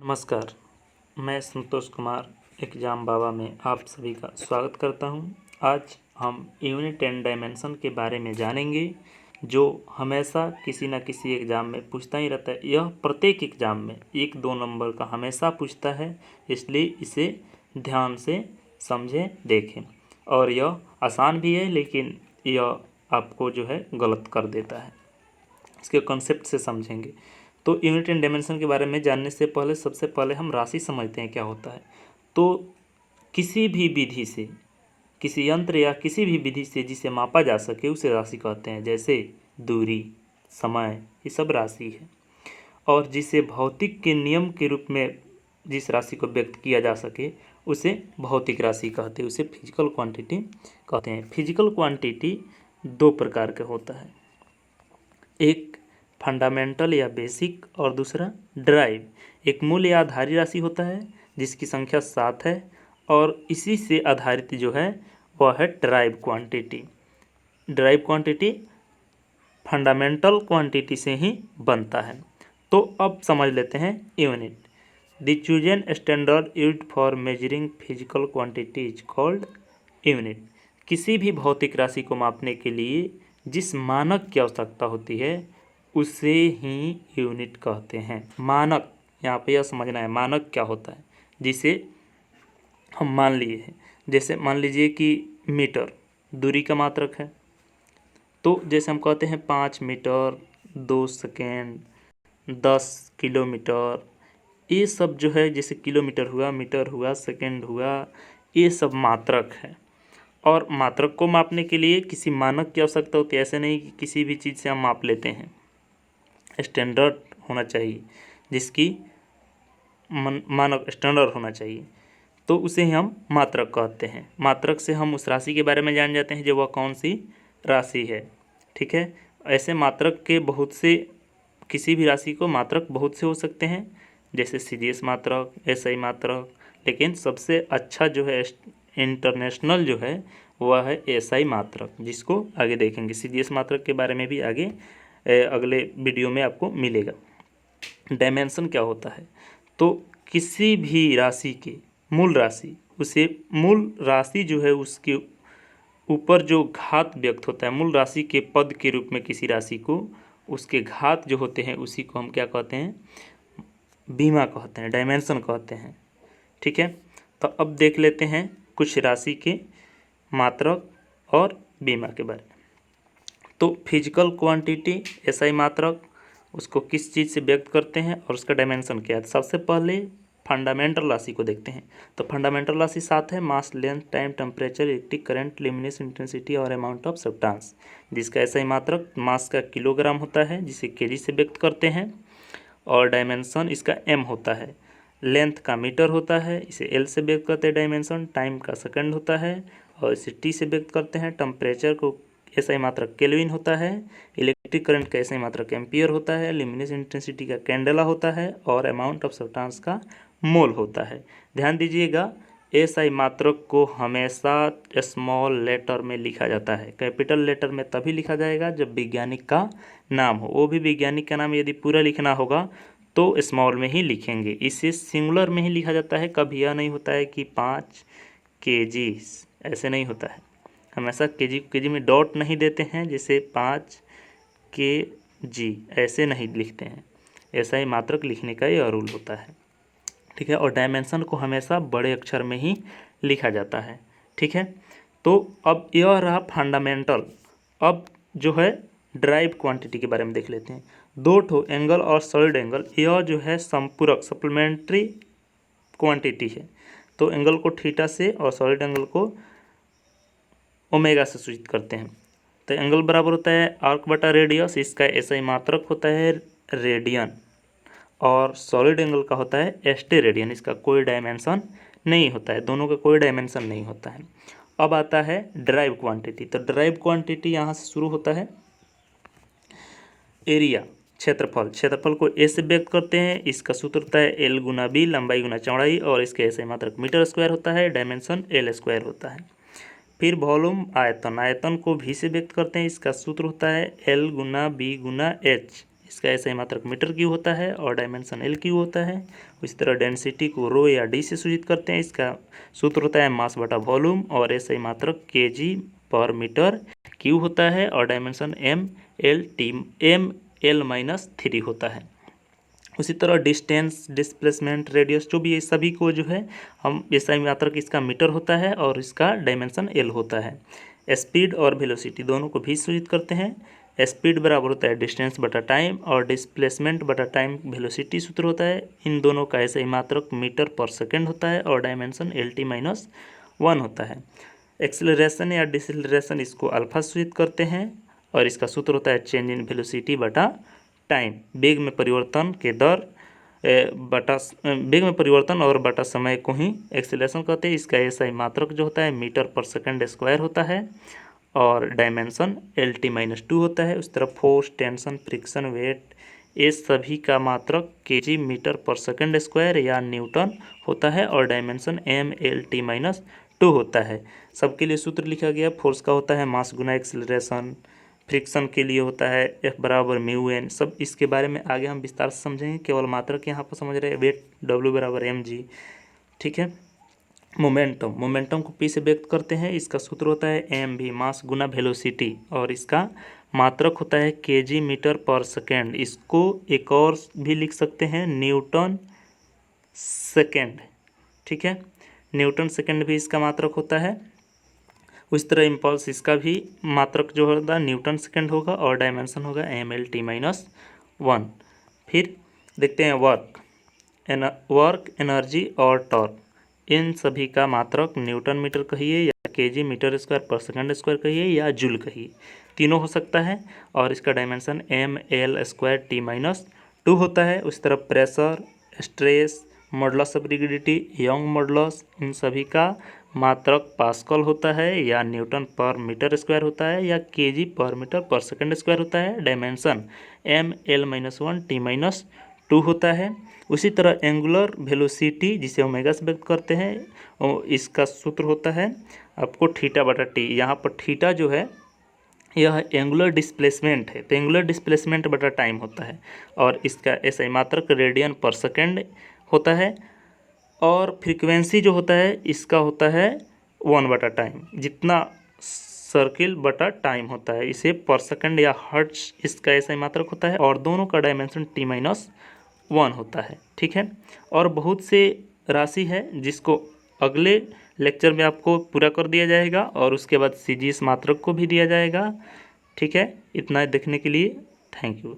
नमस्कार, मैं संतोष कुमार एग्जाम बाबा में आप सभी का स्वागत करता हूं। आज हम यूनिट एंड डायमेंशन के बारे में जानेंगे, जो हमेशा किसी न किसी एग्ज़ाम में पूछता ही रहता है। यह प्रत्येक एग्ज़ाम में 1-2 नंबर का हमेशा पूछता है, इसलिए इसे ध्यान से समझें, देखें। और यह आसान भी है, लेकिन यह आपको जो है गलत कर देता है। इसके कॉन्सेप्ट से समझेंगे। तो यूनिट एंड डायमेंशन के बारे में जानने से पहले सबसे पहले हम राशि समझते हैं क्या होता है। तो किसी भी विधि से, किसी यंत्र या किसी भी विधि से जिसे मापा जा सके उसे राशि कहते हैं। जैसे दूरी, समय, ये सब राशि है। और जिसे भौतिक के नियम के रूप में जिस राशि को व्यक्त किया जा सके उसे भौतिक राशि कहते हैं, उसे फिजिकल क्वांटिटी कहते हैं। फिजिकल क्वांटिटी दो प्रकार का होता है, एक फंडामेंटल या बेसिक और दूसरा ड्राइव। एक मूल या आधारी राशि होता है जिसकी संख्या 7 है, और इसी से आधारित जो है वह है drive quantity. Drive quantity fundamental quantity से ही बनता है। तो अब समझ लेते हैं unit. The chosen standard used for measuring physical quantity is called unit. किसी भी भौतिक राशि को मापने के लिए जिस मानक की आवश्यकता होती है उसे ही यूनिट कहते हैं। मानक, यहाँ पे यह समझना है मानक क्या होता है, जिसे हम मान लिए हैं। जैसे मान लीजिए कि मीटर दूरी का मात्रक है, तो जैसे हम कहते हैं 5 मीटर, 2 सेकेंड, 10 किलोमीटर, ये सब जो है, जैसे किलोमीटर हुआ, मीटर हुआ, सेकेंड हुआ, ये सब मात्रक है। और मात्रक को मापने के लिए किसी मानक की आवश्यकता होती है। ऐसे नहीं कि किसी भी चीज़ से हम माप लेते हैं। स्टैंडर्ड होना चाहिए, जिसकी मानक स्टैंडर्ड होना चाहिए, तो उसे ही हम मात्रक कहते हैं। मात्रक से हम उस राशि के बारे में जान जाते हैं जो वह कौन सी राशि है। ठीक है। ऐसे मात्रक के बहुत से, किसी भी राशि को मात्रक बहुत से हो सकते हैं, जैसे सीजीएस मात्रक, एसआई मात्रक, लेकिन सबसे अच्छा जो है इंटरनेशनल जो है वह है एसआई मात्रक, जिसको आगे देखेंगे। सीजीएस मात्रक के बारे में भी आगे अगले वीडियो में आपको मिलेगा। डायमेंशन क्या होता है, तो किसी भी राशि के मूल राशि, उसे मूल राशि जो है उसके ऊपर जो घात व्यक्त होता है, मूल राशि के पद के रूप में किसी राशि को, उसके घात जो होते हैं उसी को हम क्या कहते हैं, बीमा कहते हैं, डायमेंशन कहते हैं। ठीक है। तो अब देख लेते हैं कुछ राशि के मात्रक और बीमा के बारे में। तो फिजिकल क्वांटिटी एसआई मात्रक, उसको किस चीज़ से व्यक्त करते हैं और उसका डायमेंशन क्या है। सबसे पहले फंडामेंटल राशि को देखते हैं। तो फंडामेंटल राशि 7 है, mass, length, time, temperature, electric current, luminous intensity और अमाउंट ऑफ सब्सटेंस। जिसका एसआई मात्रक मास का किलोग्राम होता है, जिसे केजी से व्यक्त करते हैं, और डायमेंशन इसका एम होता है। लेंथ का मीटर होता है, इसे एल से व्यक्त करते हैं डायमेंशन। टाइम का सेकंड होता है और इसे टी से व्यक्त करते हैं। टेम्परेचर को एसआई मात्रक केल्विन होता है। इलेक्ट्रिक करंट का एसआई मात्रक एम्पियर होता है। ल्यूमिनेस इंटेंसिटी का कैंडेला होता है, और अमाउंट ऑफ सब्सटेंस का मोल होता है। ध्यान दीजिएगा, एसआई मात्रक को हमेशा स्मॉल लेटर में लिखा जाता है। कैपिटल लेटर में तभी लिखा जाएगा जब वैज्ञानिक का नाम हो। वो भी वैज्ञानिक का नाम यदि पूरा लिखना होगा तो स्मॉल में ही लिखेंगे। इसे सिंगुलर में ही लिखा जाता है। कभी यह नहीं होता है कि 5 kg, ऐसे नहीं होता है। हमेशा केजी में डॉट नहीं देते हैं, जैसे 5 kg ऐसे नहीं लिखते हैं। ऐसा ही मात्रक लिखने का यह रूल होता है। ठीक है। और डायमेंशन को हमेशा बड़े अक्षर में ही लिखा जाता है। ठीक है। तो अब यह रहा फंडामेंटल। अब जो है ड्राइव क्वांटिटी के बारे में देख लेते हैं। दो ठो एंगल और सॉलिड एंगल, यह जो है संपूरक सप्लीमेंट्री क्वांटिटी है। तो एंगल को थीटा से और सॉलिड एंगल को ओमेगा से सूचित करते हैं। तो एंगल बराबर होता है आर्क बटा रेडियस, इसका एसआई मात्रक होता है रेडियन, और सॉलिड एंगल का होता है एस्टे रेडियन। इसका कोई डायमेंशन नहीं होता है, दोनों का कोई डायमेंशन नहीं होता है। अब आता है ड्राइव क्वांटिटी। तो ड्राइव क्वांटिटी यहाँ से शुरू होता है। एरिया, क्षेत्रफल, क्षेत्रफल को ए से व्यक्त करते हैं। इसका सूत्र होता है एल गुना बी, लंबाई गुना चौड़ाई, और इसके एसआई मात्रक मीटर स्क्वायर होता है। डायमेंशन एल स्क्वायर होता है। फिर वॉल्यूम, आयतन, आयतन को भी से व्यक्त करते हैं। इसका सूत्र होता है एल गुना बी गुना एच, इसका SI मात्रक मीटर क्यूब होता है और डायमेंशन L क्यूब होता है। इसी तरह डेंसिटी को रो या D से सूचित करते हैं। इसका सूत्र होता है मास बटा वॉल्यूम और SI मात्रक kg पर मीटर क्यूब होता है और डायमेंशन ML-3 होता है। उसी तरह डिस्टेंस, डिस्प्लेसमेंट, रेडियस जो भी ये सभी को जो है हम SI मात्रक इसका मीटर होता है और इसका डायमेंशन L होता है। स्पीड और वेलोसिटी दोनों को भी सूचित करते हैं। स्पीड बराबर होता है डिस्टेंस बटा टाइम और डिस्प्लेसमेंट बटा टाइम वेलोसिटी सूत्र होता है। इन दोनों का SI मात्रक मीटर पर सेकेंड होता है और डायमेंशन LT-1 होता है। एक्सेलरेशन या डिसेलरेशन इसको अल्फा सूचित करते हैं और इसका सूत्र होता है चेंज इन वेलोसिटी बटा टाइम। वेग में परिवर्तन के दर वेग में परिवर्तन और बटा समय को ही एक्सेलरेशन कहते हैं। इसका SI मात्रक जो होता है मीटर पर सेकंड स्क्वायर होता है और डायमेंशन LT-2 होता है। उस तरफ फोर्स, टेंशन, फ्रिक्शन, वेट ये सभी का मात्रक kg मीटर पर सेकंड स्क्वायर या न्यूटन होता है और डायमेंशन ML-T-2 होता है। सबके लिए सूत्र लिखा गया। फोर्स का होता है मास गुना एक्सेलरेशन, फ्रिक्शन के लिए होता है F बराबर म्यू एन। सब इसके बारे में आगे हम विस्तार से समझेंगे, केवल मात्रक यहाँ पर समझ रहे हैं। वेट W बराबर mg, ठीक है। मोमेंटम को P से व्यक्त करते हैं। इसका सूत्र होता है mv मास गुना वेलोसिटी और इसका मात्रक होता है kg मीटर पर सेकेंड। इसको एक और भी लिख सकते हैं न्यूटन सेकेंड, ठीक है। न्यूटन सेकेंड भी इसका मात्रक होता है। उस तरह इम्पल्स इसका भी मात्रक जो होगा न्यूटन सेकेंड होगा और डायमेंशन होगा ML-T-1। फिर देखते हैं वर्क, एनर्जी और टॉर्क। इन सभी का मात्रक न्यूटन मीटर कहिए या kg मीटर स्क्वायर पर सेकंड स्क्वायर कहिए या जूल कहिए, तीनों हो सकता है और इसका डायमेंशन ML2T-2 होता है। उस तरह pressure, stress, modulus of rigidity, Young modulus, इन सभी का मात्रक पास्कल होता है या न्यूटन पर मीटर स्क्वायर होता है या kg पर मीटर पर सेकंड स्क्वायर होता है। डायमेंशन ML-1T-2 होता है। उसी तरह एंगुलर वेलोसिटी जिसे ओमेगा से व्यक्त करते हैं, इसका सूत्र होता है आपको थीटा बटा टी। यहाँ पर थीटा जो है यह एंगुलर डिस्प्लेसमेंट है, तो एंगुलर डिस्प्लेसमेंट बटा टाइम होता है और इसका SI मात्रक रेडियन पर सेकेंड होता है और फ्रीक्वेंसी जो होता है इसका होता है 1 बटा टाइम, जितना सर्किल बटा टाइम होता है इसे पर सेकंड या हर्ट्ज इसका SI मात्रक होता है और दोनों का डायमेंशन T-1 होता है, ठीक है। और बहुत से राशि है जिसको अगले लेक्चर में आपको पूरा कर दिया जाएगा और उसके बाद CGS मात्रक को भी दिया जाएगा, ठीक है। इतना देखने के लिए थैंक यू।